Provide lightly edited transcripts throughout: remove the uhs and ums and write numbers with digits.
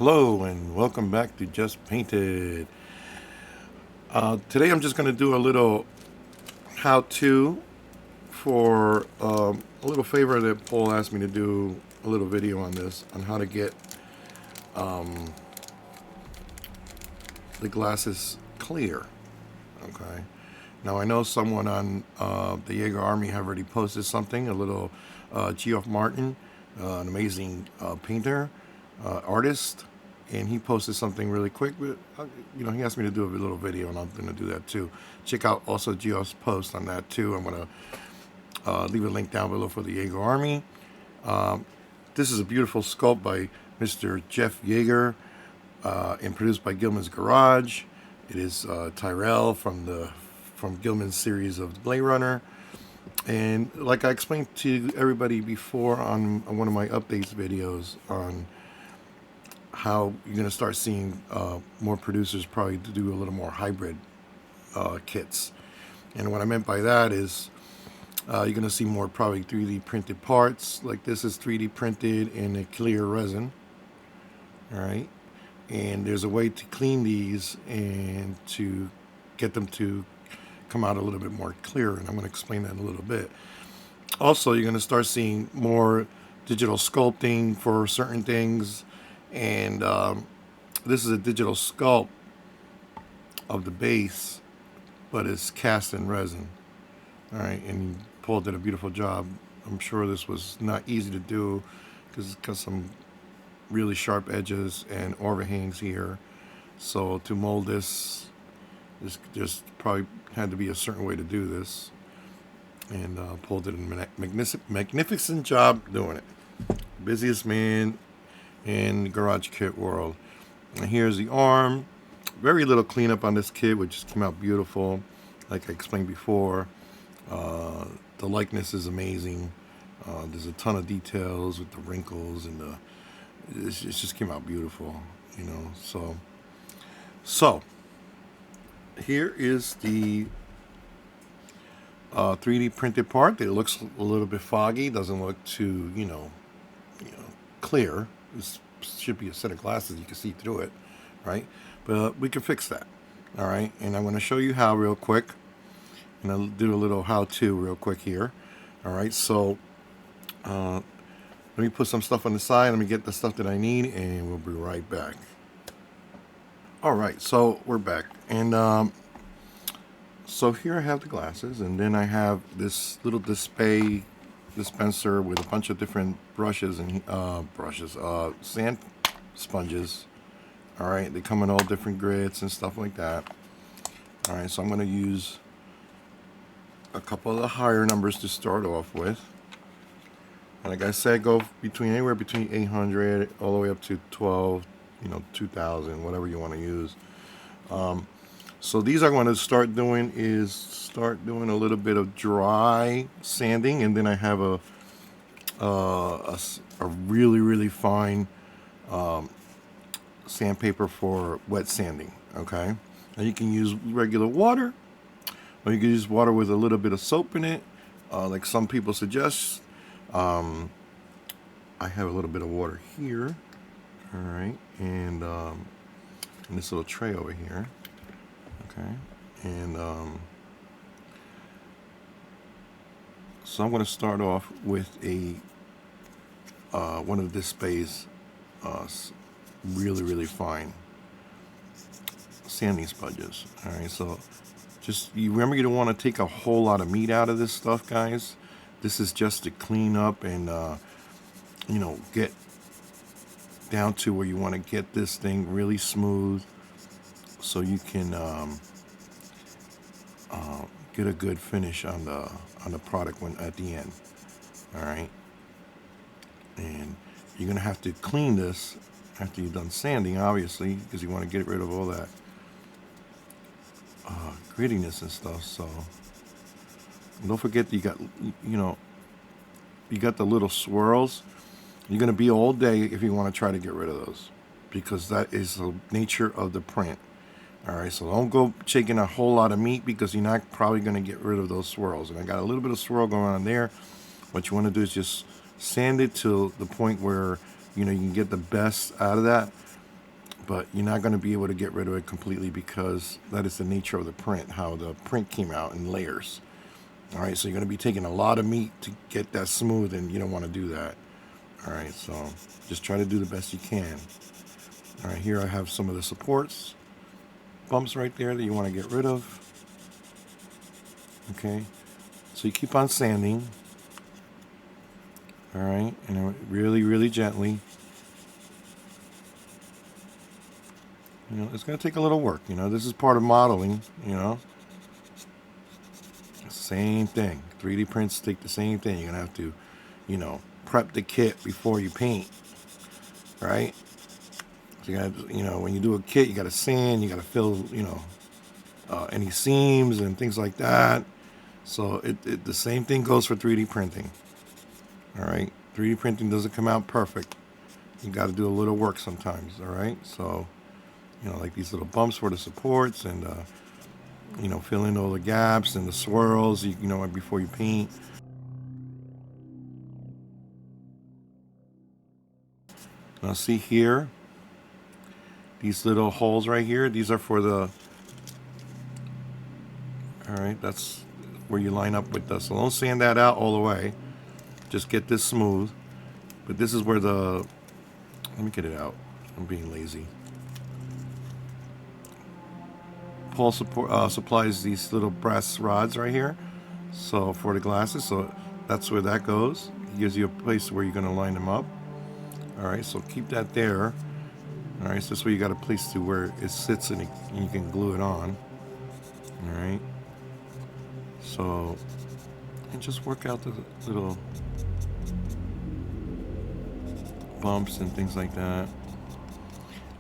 Hello and welcome back to Just Painted. Today I'm just going to do a little how-to for a little favor that Paul asked me to do a little video on this, on how to get the glasses clear. Okay. Now I know someone on the Jaeger Army have already posted something, a little Geoff Martin, an amazing painter, artist, and he posted something really quick. But he asked me to do a little video, and I'm going to do that too. Check out also Geoff's post on that too. I'm going to leave a link down below for the Jaeger Army. This is a beautiful sculpt by Mr. Jeff Jaeger and produced by Gillmans Garage. It is Tyrell from Gillmans series of Blade Runner. And like I explained to everybody before on one of my updates videos on how you're going to start seeing more producers probably to do a little more hybrid kits. And what I meant by that is you're going to see more probably 3D printed parts. Like this is 3D printed in a clear resin. All right. And there's a way to clean these and to get them to come out a little bit more clear. And I'm going to explain that in a little bit. Also, you're going to start seeing more digital sculpting for certain things. And this is a digital sculpt of the base, but it's cast in resin. All right, and Paul did a beautiful job. I'm sure this was not easy to do because it's got some really sharp edges and overhangs here. So to mold this just probably had to be a certain way to do this. And Paul did a magnificent job doing it. Busiest man in the garage kit world. And here's the arm. Very little cleanup on this kit, which just came out beautiful. Like I explained before, the likeness is amazing. There's a ton of details with the wrinkles and it just came out beautiful, So here is the 3D printed part. It looks a little bit foggy. Doesn't look too, clear. This should be a set of glasses. You can see through it, right? But we can fix that, all right? And I'm going to show you how real quick. And I'll do a little how-to real quick here, all right? So let me put some stuff on the side. Let me get the stuff that I need, and we'll be right back. All right, so we're back. And so here I have the glasses, and then I have this little dispenser with a bunch of different brushes and sand sponges. All right, they come in all different grits and stuff like that. All right, so I'm going to use a couple of the higher numbers to start off with. And like I said, go anywhere between 800 all the way up to 12, 2000, whatever you want to use. So these I'm going to start doing a little bit of dry sanding, and then I have a really, really fine sandpaper for wet sanding. Okay, and you can use regular water, or you can use water with a little bit of soap in it, like some people suggest. I have a little bit of water here. All right, and in this little tray over here. Okay, and so I'm going to start off with a one of this space really, really fine sanding sponges. All right, so you remember, you don't want to take a whole lot of meat out of this stuff, guys. This is just to clean up and get down to where you want to get this thing really smooth, so you can get a good finish on the product at the end. All right, and you're gonna have to clean this after you've done sanding, obviously, because you want to get rid of all that grittiness and stuff. So don't forget that you got the little swirls. You're gonna be all day if you want to try to get rid of those, because that is the nature of the print. All right, so don't go shaking a whole lot of meat, because you're not probably going to get rid of those swirls. And I got a little bit of swirl going on there. What you want to do is just sand it to the point where you can get the best out of that. but you're not going to be able to get rid of it completely because that is the nature of the print, how the print came out in layers. All right, so you're going to be taking a lot of meat to get that smooth, and you don't want to do that. All right, so just try to do the best you can. All right, here I have some of the supports, bumps right there that you want to get rid of. Okay, so you keep on sanding. All right, and really, really gently. You know, it's going to take a little work. You know, this is part of modeling, you know. Same thing. 3D prints take the same thing. You're going to have to, you know, prep the kit before you paint, right? So you got to, you know, when you do a kit, you got to sand, you got to fill, you know, any seams and things like that. So the same thing goes for 3D printing. All right, 3D printing doesn't come out perfect. You got to do a little work sometimes. All right, so you know, like these little bumps for the supports, and you know, fill in all the gaps and the swirls. You know, before you paint. Now see here, these little holes right here. These are for the. All right, that's where you line up with this. So don't sand that out all the way. Just get this smooth. But this is where the. Let me get it out. I'm being lazy. Paul supplies these little brass rods right here, so for the glasses, so that's where that goes. He gives you a place where you're going to line them up. All right, so keep that there. All right, so this way you got a place to where it sits, and you can glue it on. All right, so and just work out the little bumps and things like that.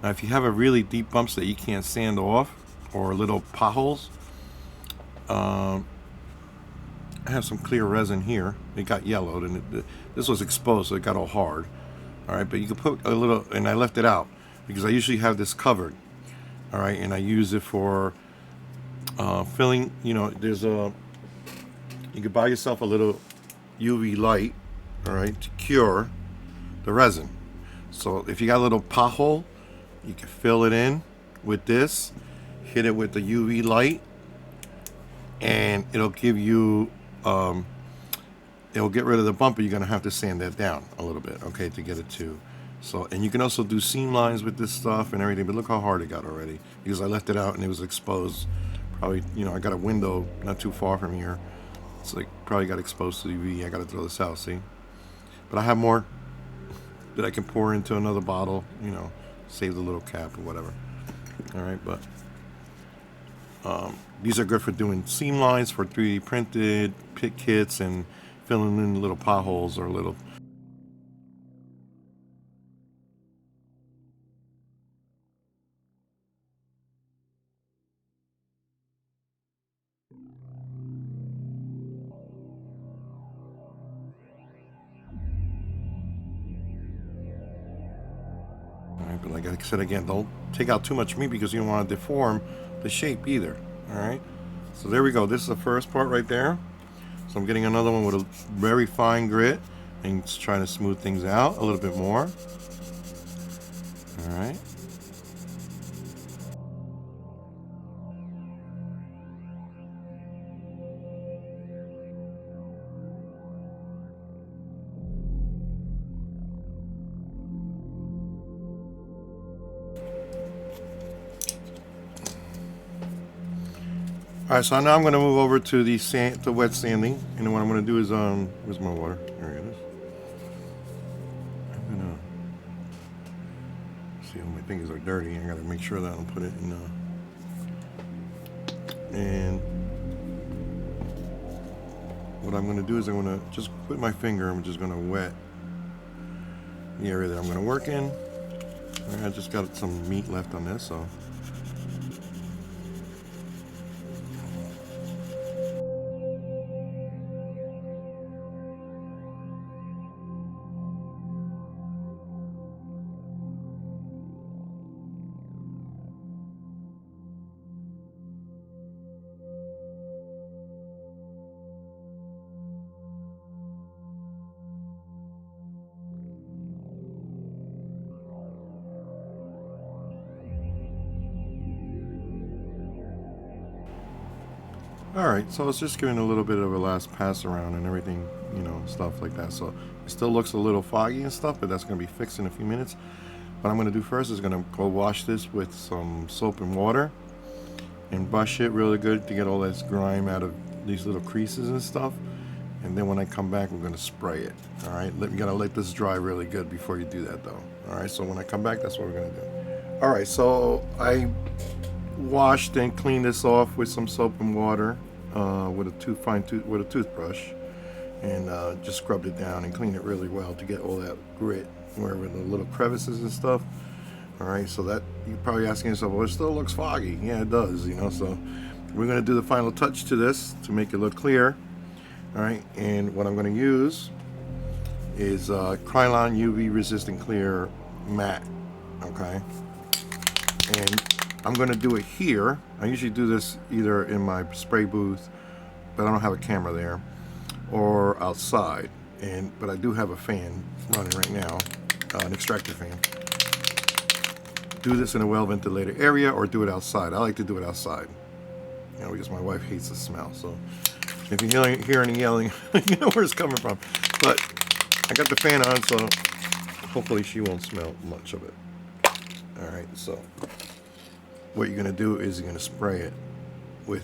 Now if you have a really deep bumps that you can't sand off, or little potholes, I have some clear resin here. It got yellowed, and this was exposed, so it got all hard. All right, but you can put a little, and I left it out because I usually have this covered. All right, and I use it for filling. You know, you could buy yourself a little UV light, all right, to cure the resin. So if you got a little pothole, you can fill it in with this, hit it with the UV light, and it'll give you, it'll get rid of the bump, but you're gonna have to sand that down a little bit, okay, to get it to. So, and you can also do seam lines with this stuff and everything, but look how hard it got already because I left it out and it was exposed. Probably, you know, I got a window not too far from here. It's like probably got exposed to the UV. I gotta throw this out, see? But I have more that I can pour into another bottle, you know, save the little cap or whatever. All right, but these are good for doing seam lines for 3D printed pit kits and filling in little potholes or little. All right, but like I said again, don't take out too much meat because you don't want to deform the shape either. All right, so there we go. This is the first part right there. So I'm getting another one with a very fine grit and just trying to smooth things out a little bit more. All right. All right, so now I'm going to move over to the wet sanding, and then what I'm going to do is where's my water? There it is. I'm going to see if my fingers are dirty. I got to make sure that I don't put it in. And what I'm going to do is I'm going to just put my finger. I'm just going to wet the area that I'm going to work in. All right, I just got some meat left on this, so. Alright, so it's just giving a little bit of a last pass around and everything, you know, stuff like that. So it still looks a little foggy and stuff, but that's going to be fixed in a few minutes. What I'm going to do first is going to go wash this with some soap and water and brush it really good to get all this grime out of these little creases and stuff. And then when I come back, we're going to spray it. Alright, you got to let this dry really good before you do that though. Alright, so when I come back, that's what we're going to do. Alright, so I washed and cleaned this off with some soap and water with a toothbrush, and just scrubbed it down and cleaned it really well to get all that grit wherever the little crevices and stuff. Alright, so that you're probably asking yourself, well, it still looks foggy. Yeah, it does, you know. So we're going to do the final touch to this to make it look clear. Alright, and what I'm going to use is Krylon UV resistant clear matte. Okay, and I'm going to do it here. I usually do this either in my spray booth, but I don't have a camera there, or outside. But I do have a fan running right now, an extractor fan. Do this in a well-ventilated area or do it outside. I like to do it outside, you know, because my wife hates the smell. So if you hear any yelling, you know where it's coming from. But I got the fan on, so hopefully she won't smell much of it. Alright, so what you're going to do is you're going to spray it with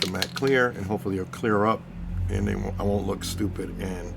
the matte clear, and hopefully it'll clear up, and I won't look stupid, and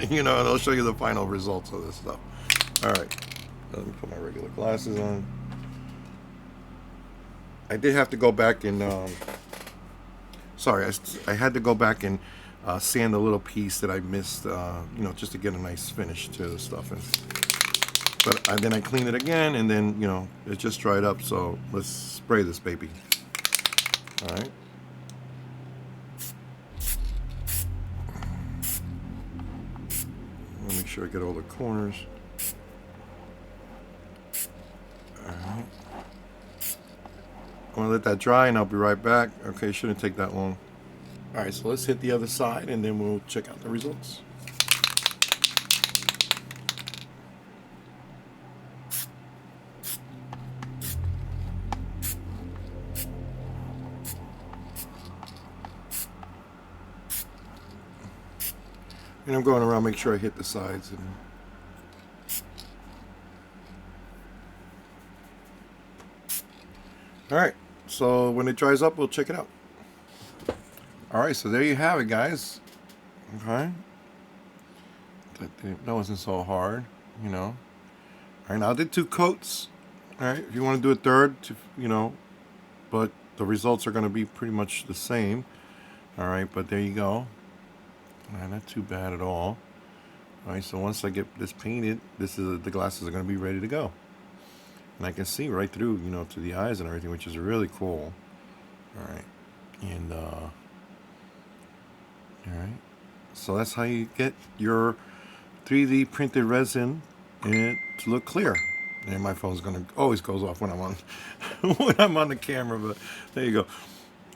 you know, and I'll show you the final results of this stuff. Alright, let me put my regular glasses on. I did have to go back and I had to go back and sand a little piece that I missed, you know, just to get a nice finish to the stuff. But then I cleaned it again, and then, you know, it just dried up. So let's spray this baby. All right. Let me make sure I get all the corners. All right. I'm gonna let that dry, and I'll be right back. Okay, shouldn't take that long. All right, so let's hit the other side, and then we'll check out the results. And I'm going around, make sure I hit the sides. And all right, so when it dries up, we'll check it out. All right, so there you have it, guys. Okay, that wasn't so hard, you know. All right, now I did 2 coats. All right, if you want to do a third, you know, but the results are going to be pretty much the same. All right, but there you go. Not too bad at all. All right, so once I get this painted, the glasses are going to be ready to go, and I can see right through, you know, to the eyes and everything, which is really cool. All right, and all right, so that's how you get your 3D printed resin and to look clear. And my phone's always goes off when I'm on when I'm on the camera, but there you go.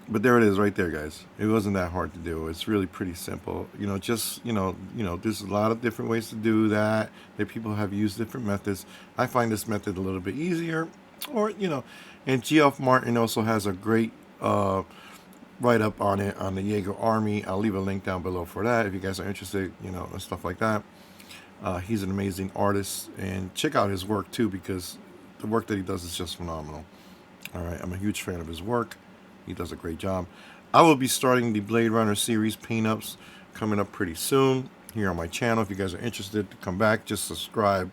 But there it is right there, guys. It wasn't that hard to do. It's really pretty simple. You know, just, you know, there's a lot of different ways to do that. That people have used different methods. I find this method a little bit easier. Or, you know, and Geoff Martin also has a great write-up on it on the Jaeger Army. I'll leave a link down below for that if you guys are interested, you know, and stuff like that. He's an amazing artist. And check out his work, too, because the work that he does is just phenomenal. All right, I'm a huge fan of his work. He does a great job. I will be starting the Blade Runner series paint-ups coming up pretty soon here on my channel. If you guys are interested to come back, just subscribe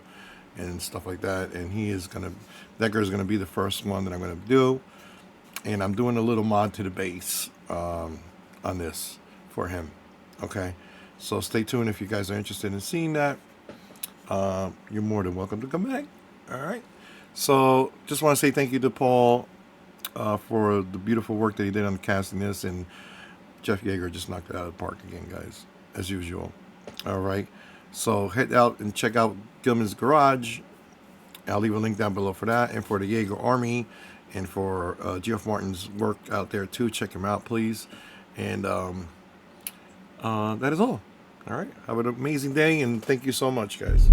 and stuff like that. And Decker is gonna be the first one that I'm gonna do. And I'm doing a little mod to the base on this for him. Okay, so stay tuned if you guys are interested in seeing that. You're more than welcome to come back. All right. So just want to say thank you to Paul for the beautiful work that he did on casting this, and Jeff Yeager just knocked it out of the park again, guys, as usual. All right, so head out and check out Gillmans Garage. I'll leave a link down below for that, and for the Jaeger Army, and for Geoff Martin's work out there too. Check him out, please. And that is all. All right, have an amazing day, and thank you so much, guys.